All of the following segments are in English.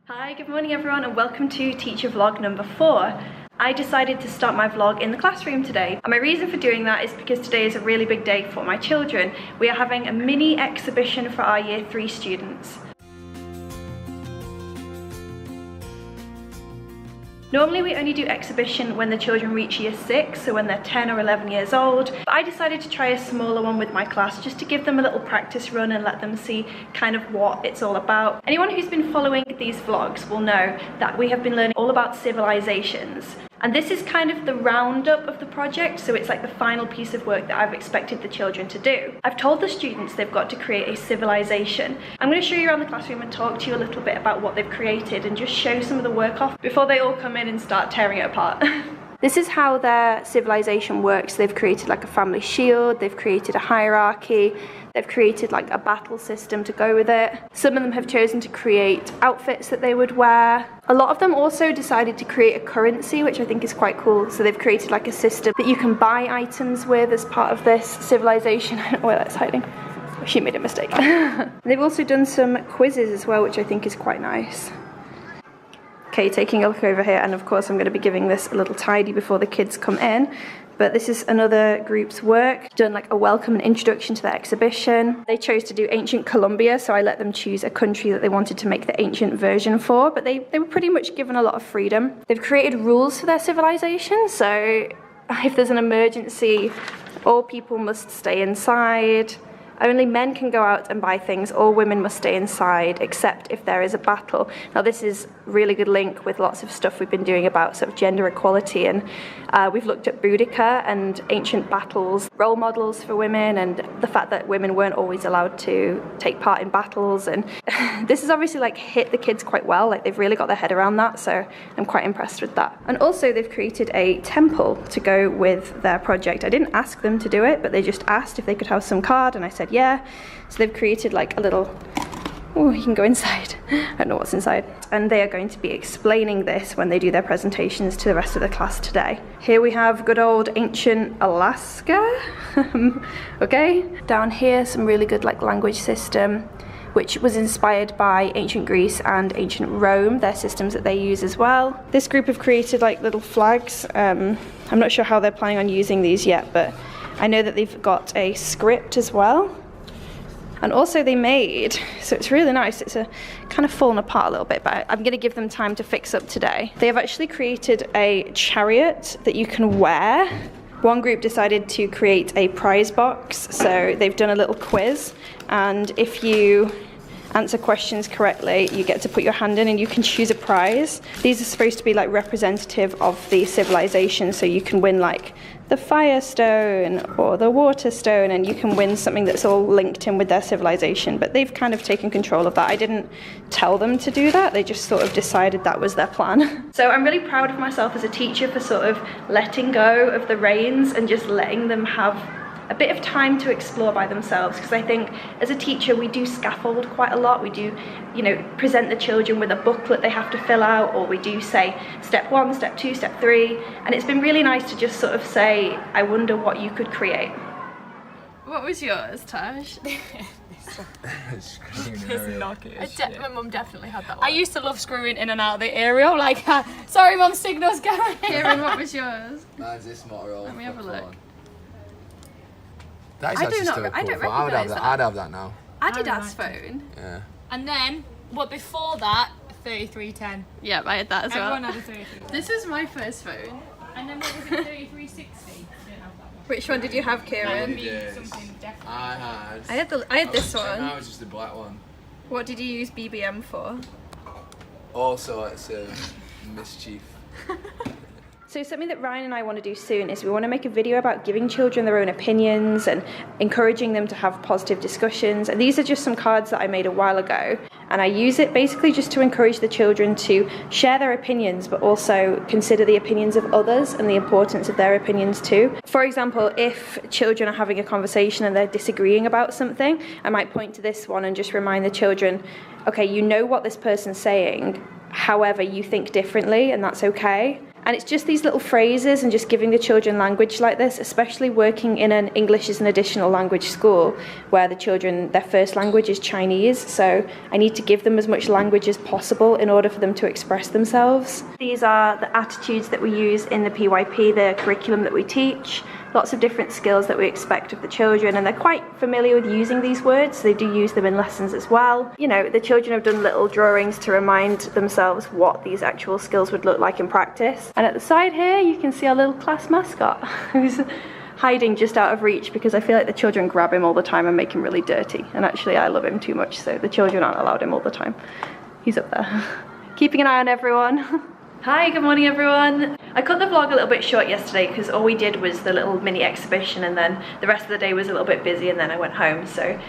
Hi, good morning everyone and welcome to teacher vlog number 4. I decided to start my vlog in the classroom today, and my reason for doing that is because today is a really big day for my children. We are having a mini exhibition for our year 3 students. Normally we only do exhibition when the children reach year 6, so when they're 10 or 11 years old. But I decided to try a smaller one with my class just to give them a little practice run and let them see kind of what it's all about. Anyone who's been following these vlogs will know that we have been learning all about civilizations. And this is kind of the roundup of the project, so it's like the final piece of work that I've expected the children to do. I've told the students they've got to create a civilization. I'm going to show you around the classroom and talk to you a little bit about what they've created and just show some of the work off before they all come in and start tearing it apart. This is how their civilization works. They've created like a family shield, they've created a hierarchy, they've created like a battle system to go with it. Some of them have chosen to create outfits that they would wear. A lot of them also decided to create a currency, which I think is quite cool. So they've created like a system that you can buy items with as part of this civilization. I don't know where that's hiding. She made a mistake. They've also done some quizzes as well, which I think is quite nice. Okay, taking a look over here, and of course I'm going to be giving this a little tidy before the kids come in. But this is another group's work, done like a welcome and introduction to the exhibition. They chose to do ancient Colombia, so I let them choose a country that they wanted to make the ancient version for, but they were pretty much given a lot of freedom. They've created rules for their civilization, so if there's an emergency, all people must stay inside. Only men can go out and buy things, all women must stay inside, except if there is a battle. Now this is a really good link with lots of stuff we've been doing about sort of gender equality, and we've looked at Boudica and ancient battles, role models for women, and the fact that women weren't always allowed to take part in battles. And this has obviously like hit the kids quite well, like they've really got their head around that, so I'm quite impressed with that. And also they've created a temple to go with their project. I didn't ask them to do it, but they just asked if they could have some card, and I said yeah. So they've created like a little, oh, you can go inside. I don't know what's inside. And they are going to be explaining this when they do their presentations to the rest of the class today. Here we have good old ancient Alaska. Okay. Down here, some really good like language system, which was inspired by ancient Greece and ancient Rome, their systems that they use as well. This group have created like little flags. I'm not sure how they're planning on using these yet, but I know that they've got a script as well. And also they made, so it's really nice, it's a kind of fallen apart a little bit, but I'm going to give them time to fix up today. They have actually created a chariot that you can wear. One group decided to create a prize box, so they've done a little quiz, and if you answer questions correctly, you get to put your hand in and you can choose a prize. These are supposed to be like representative of the civilization, so you can win like the fire stone or the water stone, and you can win something that's all linked in with their civilization. But they've kind of taken control of that. I didn't tell them to do that, they just sort of decided that was their plan. So I'm really proud of myself as a teacher for sort of letting go of the reins and just letting them have a bit of time to explore by themselves, because I think as a teacher we do scaffold quite a lot. We do, you know, present the children with a booklet they have to fill out, or we do say step 1, step 2, step 3, and it's been really nice to just sort of say, I wonder what you could create. What was yours, Tash? My mum definitely had that one. I used to love screwing in and out of the aerial, like, sorry mum, signal's going. Kieran, what was yours? Mine's this Motorola. Let me have a look. That's I don't recognise that. I'd have that now. Adidas phone? Yeah. And then, what before that, 3310. Yeah, I had that as well. Everyone had a 3310. This was my first phone. And then what was it, 3360? Didn't have that one. Which one did you have, That Kieran? would be something definitely. I had this one. Now it's just the black one. What did you use BBM for? All sorts of mischief. So something that Ryan and I want to do soon is we want to make a video about giving children their own opinions and encouraging them to have positive discussions. And these are just some cards that I made a while ago. And I use it basically just to encourage the children to share their opinions, but also consider the opinions of others and the importance of their opinions too. For example, if children are having a conversation and they're disagreeing about something, I might point to this one and just remind the children, okay, you know what this person's saying, however, you think differently, and that's okay. And it's just these little phrases and just giving the children language like this, especially working in an English as an additional language school where the children, their first language is Chinese. So I need to give them as much language as possible in order for them to express themselves. These are the attitudes that we use in the PYP, the curriculum that we teach. Lots of different skills that we expect of the children, and they're quite familiar with using these words, so they do use them in lessons as well. You know, the children have done little drawings to remind themselves what these actual skills would look like in practice. And at the side here you can see our little class mascot who's hiding just out of reach because I feel like the children grab him all the time and make him really dirty, and actually I love him too much, so the children aren't allowed him all the time. He's up there keeping an eye on everyone. Hi, good morning everyone. I cut the vlog a little bit short yesterday because all we did was the little mini exhibition, and then the rest of the day was a little bit busy, and then I went home. So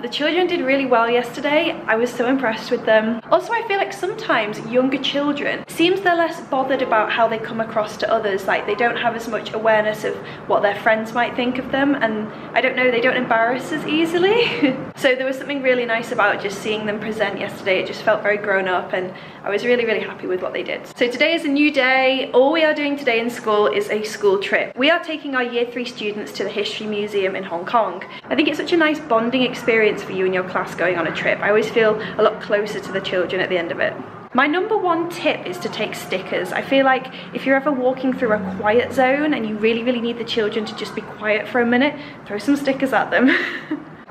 the children did really well yesterday. I was so impressed with them. Also, I feel like sometimes younger children, seems they're less bothered about how they come across to others. Like they don't have as much awareness of what their friends might think of them, and I don't know, they don't embarrass as easily. So there was something really nice about just seeing them present yesterday. It just felt very grown up, and I was really, really happy with what they did. So today is a new day. All we are doing today in school is a school trip. We are taking our Year 3 students to the History Museum in Hong Kong. I think it's such a nice bonding experience for you and your class going on a trip. I always feel a lot closer to the children at the end of it. My number one tip is to take stickers. I feel like if you're ever walking through a quiet zone and you really, really need the children to just be quiet for a minute, throw some stickers at them.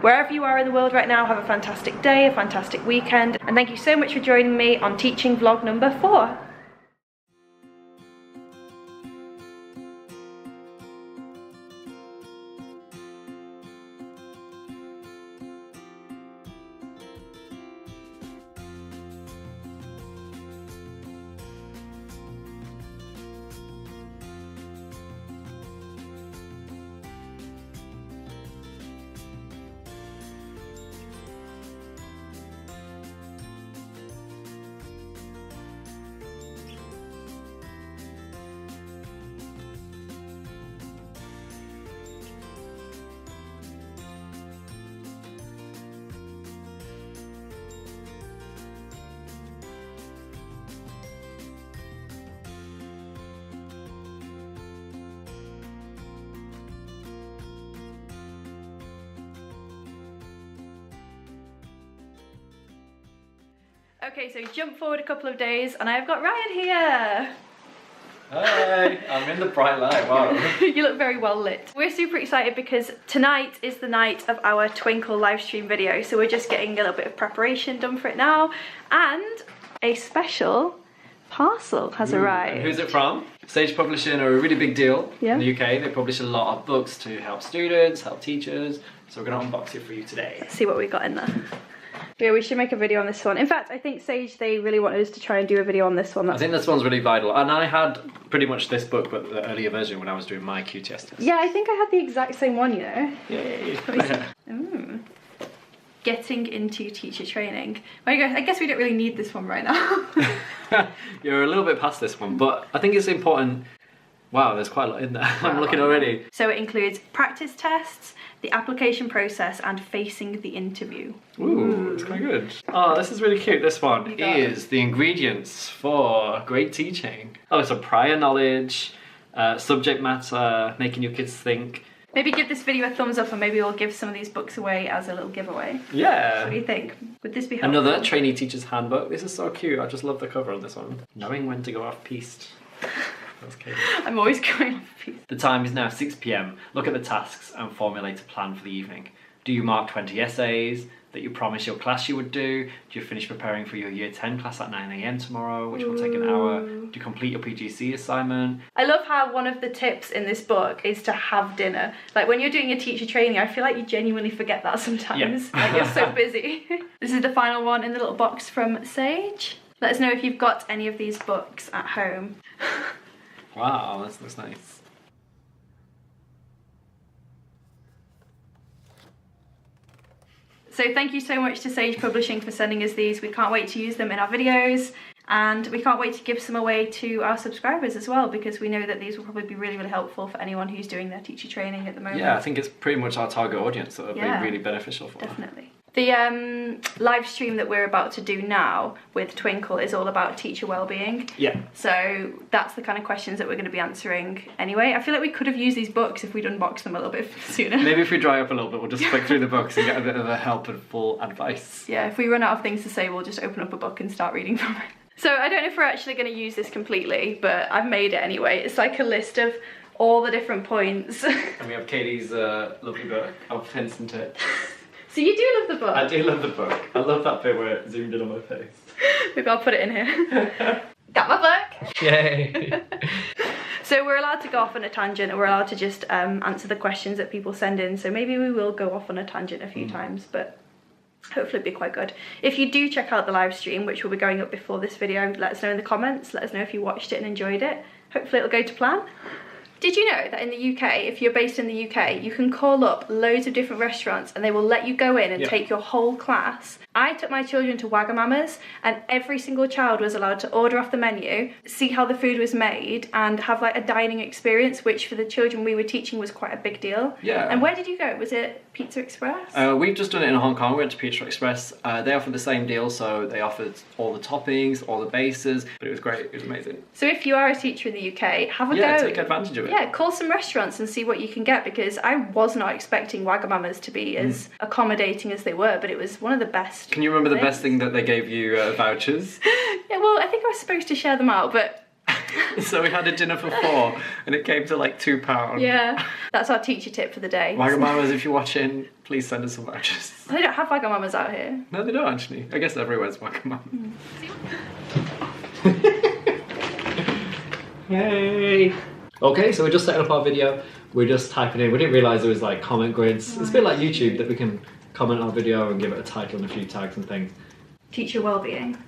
Wherever you are in the world right now, have a fantastic day, a fantastic weekend, and thank you so much for joining me on teaching vlog number 4. Okay, so jump forward a couple of days and I've got Ryan here. Hi, I'm in the bright light, wow. You look very well lit. We're super excited because tonight is the night of our Twinkl Livestream video, so we're just getting a little bit of preparation done for it now, and a special parcel has arrived. And who's it from? Sage Publishing are a really big deal in the UK. They publish a lot of books to help students, help teachers, so we're going to unbox it for you today. Let's see what we got in there. Yeah, we should make a video on this one. In fact, I think Sage, they really wanted us to try and do a video on this one. I think this one's really vital. And I had pretty much this book, but the earlier version when I was doing my QTS test. Yeah, I think I had the exact same one, you know. Yay. Getting into teacher training. I guess we don't really need this one right now. You're a little bit past this one, but I think it's important. Wow, there's quite a lot in there. I'm looking already. So it includes practice tests, the application process, and facing the interview. Ooh, it's quite good. Oh, this is really cute. This one is the ingredients for great teaching. Oh, so prior knowledge, subject matter, making your kids think. Maybe give this video a thumbs up, and maybe we'll give some of these books away as a little giveaway. Yeah. What do you think? Would this be helpful? Another trainee teacher's handbook. This is so cute. I just love the cover on this one. Knowing when to go off piste. I'm always going off piste. The time is now 6 PM. Look at the tasks and formulate a plan for the evening. Do you mark 20 essays that you promised your class you would do? Do you finish preparing for your Year 10 class at 9 AM tomorrow, which will take an hour? Do you complete your PGC assignment? I love how one of the tips in this book is to have dinner. Like when you're doing your teacher training, I feel like you genuinely forget that sometimes. Yeah. Like you're so busy. This is the final one in the little box from Sage. Let us know if you've got any of these books at home. Wow, this looks nice. So thank you so much to Sage Publishing for sending us these. We can't wait to use them in our videos, and we can't wait to give some away to our subscribers as well, because we know that these will probably be really, really helpful for anyone who's doing their teacher training at the moment. Yeah, I think it's pretty much our target audience that will be really beneficial for. Definitely. The live stream that we're about to do now with Twinkl is all about teacher wellbeing. Yeah. So that's the kind of questions that we're going to be answering anyway. I feel like we could have used these books if we'd unboxed them a little bit sooner. Maybe if we dry up a little bit, we'll just flick through the books and get a bit of a helpful advice. Yeah, if we run out of things to say, we'll just open up a book and start reading from it. So I don't know if we're actually going to use this completely, but I've made it anyway. It's like a list of all the different points. And we have Katie's lovely book of hints and tips. So you do love the book? I do love the book. I love that bit where it zoomed in on my face. Maybe I'll put it in here. Got my book! Yay! So we're allowed to go off on a tangent, and we're allowed to just answer the questions that people send in. So maybe we will go off on a tangent a few times, but hopefully it'll be quite good. If you do check out the live stream, which will be going up before this video, let us know in the comments. Let us know if you watched it and enjoyed it. Hopefully it'll go to plan. Did you know that in the UK, if you're based in the UK, you can call up loads of different restaurants and they will let you go in and take your whole class? I took my children to Wagamama's and every single child was allowed to order off the menu, see how the food was made and have like a dining experience, which for the children we were teaching was quite a big deal. Yeah. And where did you go? Was it Pizza Express? We've just done it in Hong Kong. We went to Pizza Express. They offered the same deal, so they offered all the toppings, all the bases, but it was great. It was amazing. So if you are a teacher in the UK, have a go. Yeah, take advantage of it. Yeah, call some restaurants and see what you can get, because I was not expecting Wagamama's to be as accommodating as they were, but it was one of the best. Can you remember the best thing that they gave you vouchers? Yeah, well, I think I was supposed to share them out, but... So we had a dinner for 4 and it came to like £2. Yeah, that's our teacher tip for the day. Wagamama's, if you're watching, please send us some vouchers. They don't have Wagamama's out here. No, they don't actually. I guess everywhere's Wagamama. Hey! Okay, so we're just setting up our video. We're just typing in. We didn't realise there was like comment grids. It's a bit like YouTube that we can comment on our video and give it a title and a few tags and things. Teacher wellbeing.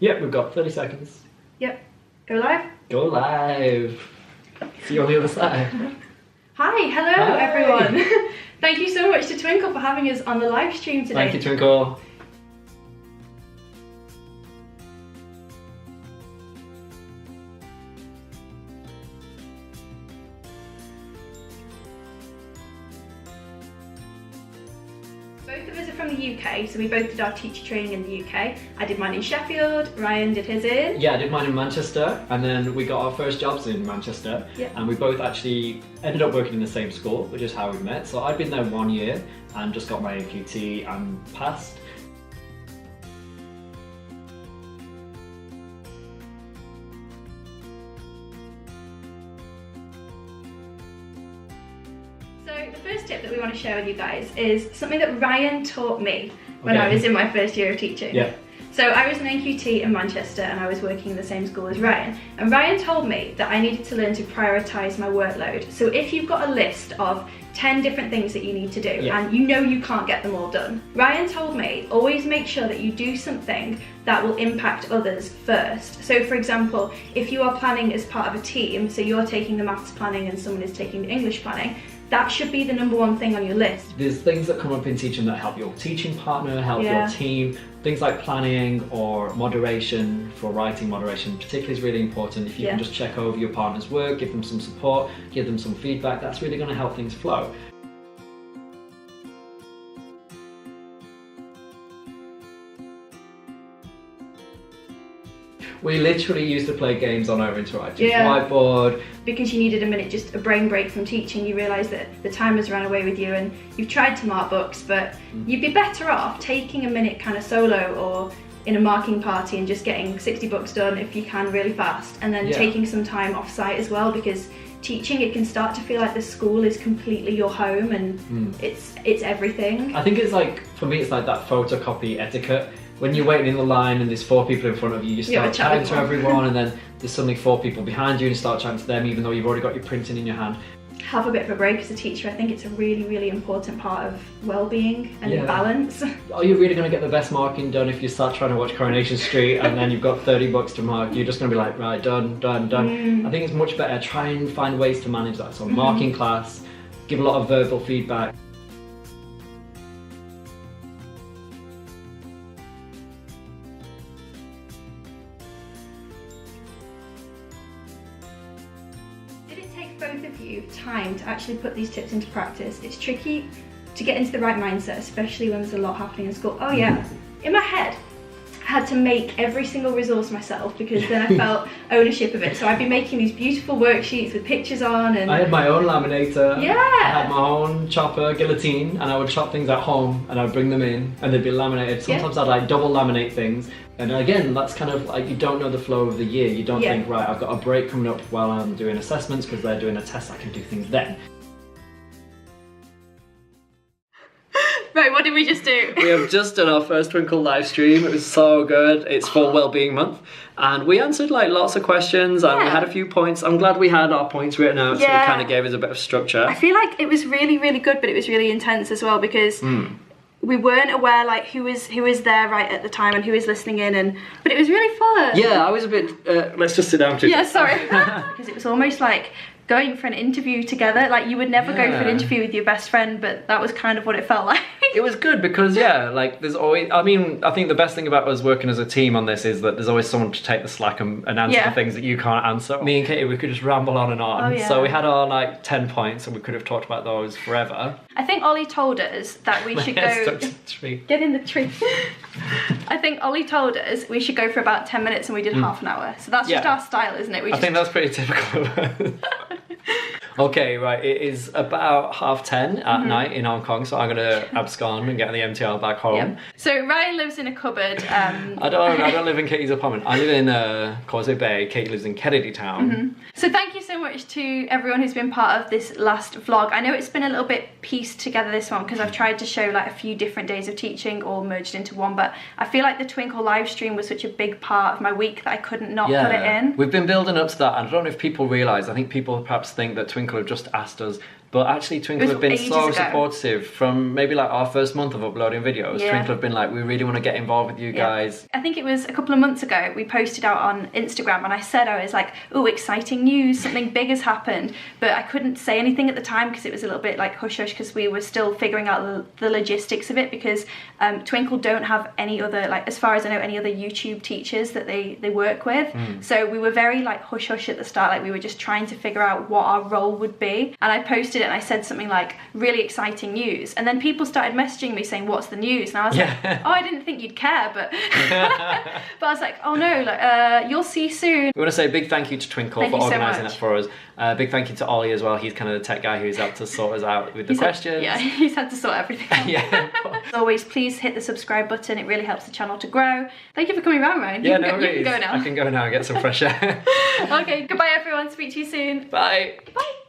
Yep, we've got 30 seconds. Yep. Go live. Go live. See you on the other side. Hi, hello everyone. Thank you so much to Twinkl for having us on the live stream today. Thank you, Twinkl. Both of us are from the UK, so we both did our teacher training in the UK. I did mine in Sheffield, Ryan did his in... Yeah, I did mine in Manchester, and then we got our first jobs in Manchester, and we both actually ended up working in the same school, which is how we met. So I'd been there 1 year and just got my AQT and passed. So the first tip that we want to share with you guys is something that Ryan taught me when I was in my first year of teaching. Yeah. So I was an NQT in Manchester and I was working in the same school as Ryan. And Ryan told me that I needed to learn to prioritise my workload. So if you've got a list of 10 different things that you need to do and you know you can't get them all done, Ryan told me always make sure that you do something that will impact others first. So for example, if you are planning as part of a team, so you're taking the maths planning and someone is taking the English planning, that should be the #1 thing on your list. There's things that come up in teaching that help your teaching partner, help your team. Things like planning or moderation, for writing moderation particularly is really important. If you can just check over your partner's work, give them some support, give them some feedback, that's really going to help things flow. We literally used to play games on our interactive whiteboard. Because you needed a minute, just a brain break from teaching, you realise that the time has run away with you and you've tried to mark books, but you'd be better off taking a minute kind of solo or in a marking party and just getting 60 books done if you can really fast, and then taking some time off site as well, because teaching, it can start to feel like the school is completely your home and it's everything. I think it's like, for me it's like that photocopy etiquette. When you're waiting in the line and there's 4 people in front of you, you start chatting to everyone, and then there's suddenly 4 people behind you and you start chatting to them even though you've already got your printing in your hand. Have a bit of a break as a teacher. I think it's a really, really important part of well-being and balance. Are you really going to get the best marking done if you start trying to watch Coronation Street and then you've got 30 books to mark? You're just going to be like, right, done, done, done. I think it's much better. Try and find ways to manage that. So marking class, give a lot of verbal feedback. Both of you time to actually put these tips into practice. It's tricky to get into the right mindset, especially when there's a lot happening in school. Oh yeah, in my head, I had to make every single resource myself because then I felt ownership of it. So I'd be making these beautiful worksheets with pictures on, and I had my own laminator. Yeah. I had my own chopper, guillotine, and I would chop things at home and I'd bring them in and they'd be laminated. Sometimes I'd like double laminate things. And again, that's kind of like, you don't know the flow of the year. You don't think, right, I've got a break coming up while I'm doing assessments because they're doing a test, I can do things then. Right, what did we just do? We have just done our first Twinkl live stream. It was so good. It's for Wellbeing Month. And we answered like lots of questions and we had a few points. I'm glad we had our points written out so it kind of gave us a bit of structure. I feel like it was really, really good, but it was really intense as well because we weren't aware like who was there right at the time and who was listening in, but it was really fun. Yeah, I was a bit, let's just sit down too. Yeah, sorry. Because it was almost like going for an interview together. Like you would never go for an interview with your best friend, but that was kind of what it felt like. It was good because like there's always, I mean, I think the best thing about us working as a team on this is that there's always someone to take the slack and answer the things that you can't answer. Me and Katie, we could just ramble on and on. So we had our like 10 points and we could have talked about those forever. I think Ollie told us that we should go... Get in the tree. I think Ollie told us we should go for about 10 minutes and we did half an hour. So that's just our style, isn't it? I think that's pretty typical. Okay, right, it is about 10:30 at night in Hong Kong, so I'm going to abscond and get the MTR back home. So Ryan lives in a cupboard. I don't live in Katie's apartment. I live in Causeway Bay. Katie lives in Kennedy Town. So thank you so much to everyone who's been part of this last vlog. I know it's been a little bit pieced together this one because I've tried to show like a few different days of teaching all merged into one, but I feel like the Twinkl live stream was such a big part of my week that I couldn't not put it in. We've been building up to that, and I don't know if people realise, I think people perhaps think that Twinkl have just asked us, but actually Twinkl have been so supportive from maybe like our first month of uploading videos. Twinkl have been like, we really want to get involved with you guys. I think it was a couple of months ago we posted out on Instagram and I said, I was like, oh, exciting news, something big has happened, but I couldn't say anything at the time because it was a little bit like hush hush because we were still figuring out the logistics of it, because Twinkl don't have any other, like as far as I know, any other YouTube teachers that they work with. So we were very like hush hush at the start, like we were just trying to figure out what our role would be, and I posted it and I said something like really exciting news, and then people started messaging me saying what's the news, and I was like, oh, I didn't think you'd care, but but I was like, oh no, like you'll see soon. We want to say a big thank you to Twinkl for organising that for us. Big thank you to Ollie as well. He's kind of the tech guy who's had to sort us out with the questions. He's had to sort everything out. As always, please hit the subscribe button, it really helps the channel to grow. Thank you for coming around, Ryan. You can go now. I can go now and get some fresh air. Okay, goodbye everyone, speak to you soon. Bye. Bye.